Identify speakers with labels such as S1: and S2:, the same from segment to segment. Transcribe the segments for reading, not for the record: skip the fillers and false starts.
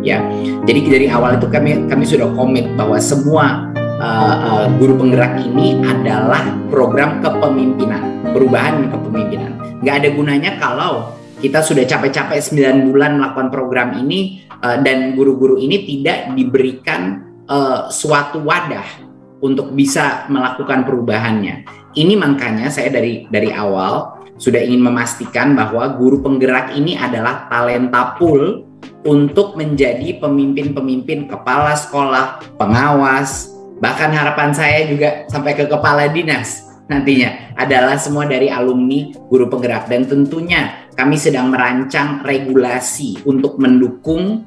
S1: ya. Jadi dari awal itu kami sudah komit bahwa semua guru penggerak ini adalah program kepemimpinan, perubahan kepemimpinan. Nggak ada gunanya kalau kita sudah capek-capek 9 bulan melakukan program ini dan guru-guru ini tidak diberikan suatu wadah untuk bisa melakukan perubahannya. Ini makanya saya dari awal sudah ingin memastikan bahwa guru penggerak ini adalah talenta pool untuk menjadi pemimpin-pemimpin kepala sekolah, pengawas, bahkan harapan saya juga sampai ke kepala dinas nantinya adalah semua dari alumni guru penggerak. Dan tentunya kami sedang merancang regulasi untuk mendukung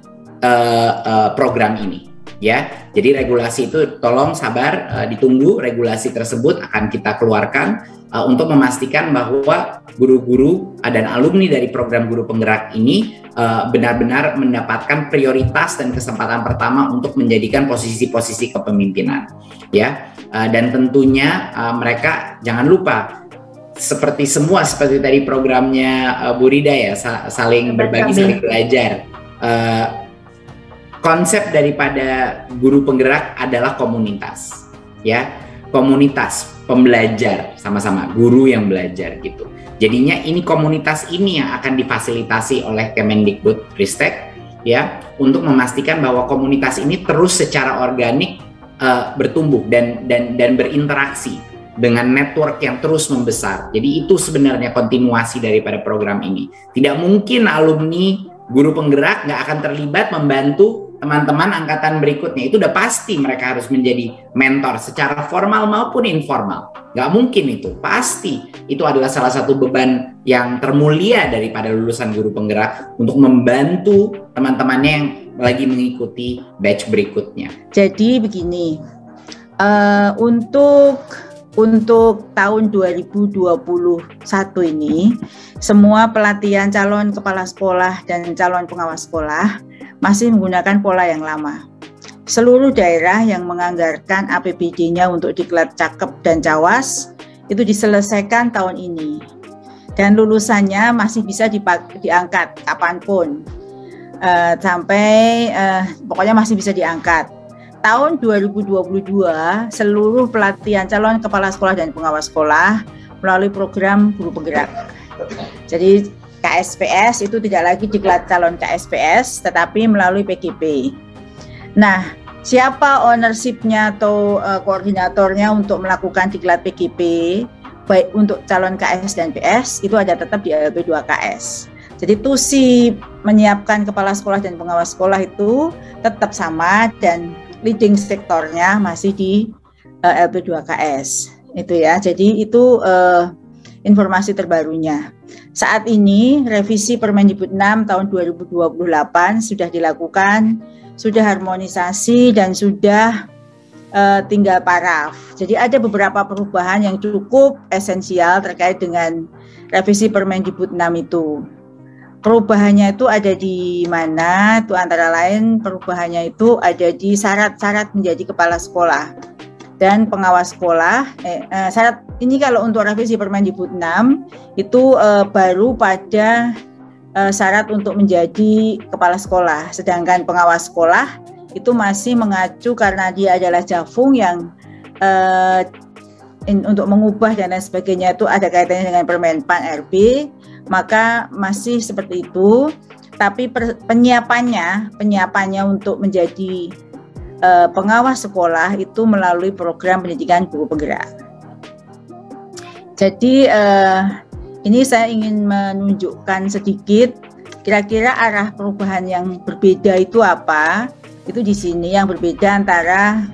S1: program ini. Ya, jadi regulasi itu tolong sabar, ditunggu regulasi tersebut akan kita keluarkan untuk memastikan bahwa guru-guru dan alumni dari program guru penggerak ini benar-benar mendapatkan prioritas dan kesempatan pertama untuk menjadikan posisi-posisi kepemimpinan. Ya, dan tentunya mereka jangan lupa seperti tadi programnya Bu Rida ya, saling berbagi, saling belajar. Konsep daripada guru penggerak adalah komunitas, ya, komunitas pembelajar sama-sama, guru yang belajar gitu. Jadinya ini komunitas ini yang akan difasilitasi oleh Kemendikbudristek, ya, untuk memastikan bahwa komunitas ini terus secara organik bertumbuh dan berinteraksi dengan network yang terus membesar. Jadi itu sebenarnya kontinuasi daripada program ini. Tidak mungkin alumni guru penggerak nggak akan terlibat membantu teman-teman angkatan berikutnya. Itu udah pasti mereka harus menjadi mentor secara formal maupun informal. Nggak mungkin itu, pasti. Itu adalah salah satu beban yang termulia daripada lulusan guru penggerak untuk membantu teman-temannya yang lagi mengikuti batch berikutnya.
S2: Jadi begini, untuk tahun 2021 ini, semua pelatihan calon kepala sekolah dan calon pengawas sekolah masih menggunakan pola yang lama. Seluruh daerah yang menganggarkan APBD-nya untuk diklat Cakep dan Cawas itu diselesaikan tahun ini. Dan lulusannya masih bisa diangkat kapanpun, pokoknya masih bisa diangkat. Tahun 2022, seluruh pelatihan calon kepala sekolah dan pengawas sekolah melalui program guru penggerak. Jadi KSPS itu tidak lagi diklat calon KSPS, tetapi melalui PGP. Nah, siapa ownership-nya atau koordinatornya untuk melakukan diklat PGP, baik untuk calon KS dan PS, itu ada tetap di LP2KS. Jadi tusi menyiapkan kepala sekolah dan pengawas sekolah itu tetap sama dan leading sektornya masih di LP2KS. Itu ya, jadi itu informasi terbarunya. Saat ini revisi Permendikbud 6 tahun 2028 sudah dilakukan, sudah harmonisasi dan sudah tinggal paraf. Jadi ada beberapa perubahan yang cukup esensial terkait dengan revisi Permendikbud 6 itu. Perubahannya itu ada di mana? Itu antara lain perubahannya itu ada di syarat-syarat menjadi kepala sekolah dan pengawas sekolah. Syarat ini kalau untuk revisi Permendikbud 6 itu baru pada syarat untuk menjadi kepala sekolah, sedangkan pengawas sekolah itu masih mengacu karena dia adalah Jafung yang untuk mengubah dan lain sebagainya itu ada kaitannya dengan Permenpan RB, maka masih seperti itu. Tapi penyiapannya untuk menjadi pengawas sekolah itu melalui program pendidikan guru penggerak. Jadi ini saya ingin menunjukkan sedikit kira-kira arah perubahan yang berbeda itu apa. Itu di sini yang berbeda antara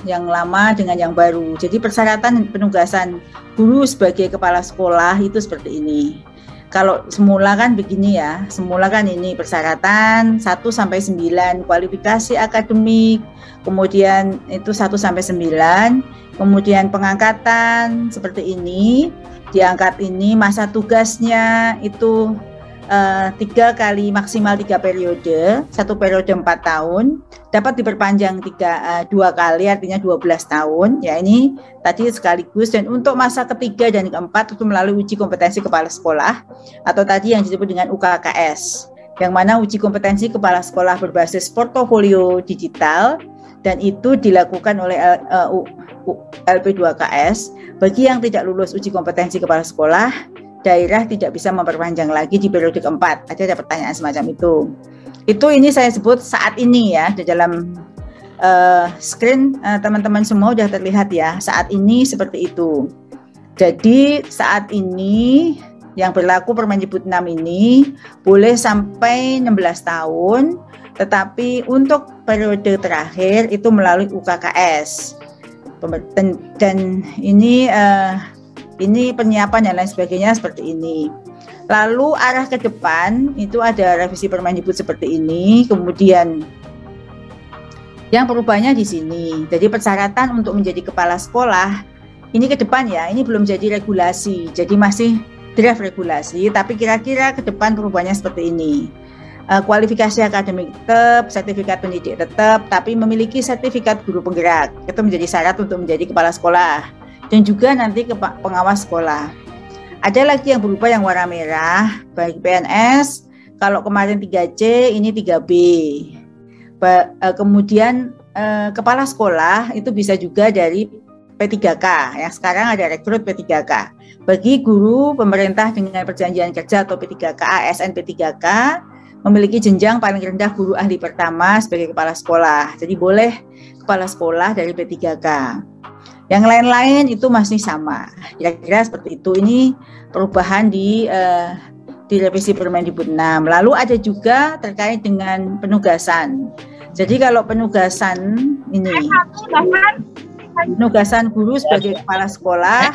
S2: yang lama dengan yang baru. Jadi persyaratan penugasan guru sebagai kepala sekolah itu seperti ini. Kalau semula kan begini ya, semula kan ini persyaratan 1-9, kualifikasi akademik, kemudian itu 1-9, kemudian pengangkatan seperti ini, diangkat ini masa tugasnya itu 3 kali maksimal 3 periode, 1 periode 4 tahun, dapat diperpanjang 2 kali artinya 12 tahun. Ya ini tadi sekaligus, dan untuk masa ketiga dan keempat itu melalui uji kompetensi kepala sekolah atau tadi yang disebut dengan UKKS. yang mana uji kompetensi kepala sekolah berbasis portofolio digital, dan itu dilakukan oleh LP2KS. Bagi yang tidak lulus uji kompetensi kepala sekolah, daerah tidak bisa memperpanjang lagi di periode keempat. Ada pertanyaan semacam itu. Ini saya sebut saat ini ya, di dalam screen teman-teman semua sudah terlihat ya, saat ini seperti itu. Jadi saat ini yang berlaku Permendikbud 6 ini boleh sampai 16 tahun, tetapi untuk periode terakhir itu melalui UKKS. Dan ini penyiapan dan lain sebagainya seperti ini. Lalu arah ke depan itu ada revisi Permendikbud seperti ini, kemudian yang perubahannya di sini. Jadi persyaratan untuk menjadi kepala sekolah ini ke depan ya, ini belum jadi regulasi, jadi masih draft regulasi, tapi kira-kira ke depan perubahannya seperti ini. Kualifikasi akademik tetap, sertifikat pendidik tetap, tapi memiliki sertifikat guru penggerak. Itu menjadi syarat untuk menjadi kepala sekolah. Dan juga nanti pengawas sekolah. Ada lagi yang berubah yang warna merah, bagi PNS, kalau kemarin 3C, ini 3B. Kemudian kepala sekolah itu bisa juga dari P3K, yang sekarang ada rekrut P3K. Bagi guru pemerintah dengan perjanjian kerja atau P3K, ASN P3K, memiliki jenjang paling rendah guru ahli pertama sebagai kepala sekolah. Jadi boleh kepala sekolah dari P3K. Yang lain-lain itu masih sama. Kira-kira seperti itu. Ini perubahan di revisi Permendikbud 6. Lalu ada juga terkait dengan penugasan. Jadi kalau penugasan ini, penugasan guru sebagai kepala sekolah,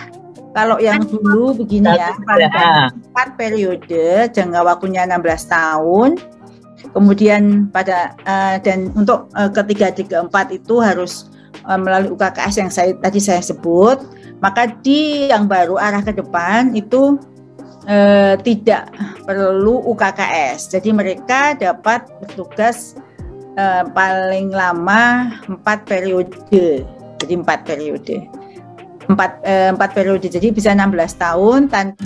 S2: kalau yang dulu begini ya, 4 periode, jangka waktunya 16 tahun. Kemudian dan untuk ketiga keempat itu harus melalui UKKS yang tadi saya sebut. Maka di yang baru arah ke depan itu tidak perlu UKKS. Jadi mereka dapat bertugas paling lama 4 periode. Jadi 4 periode. 4 periode, jadi bisa 16 tahun tanpa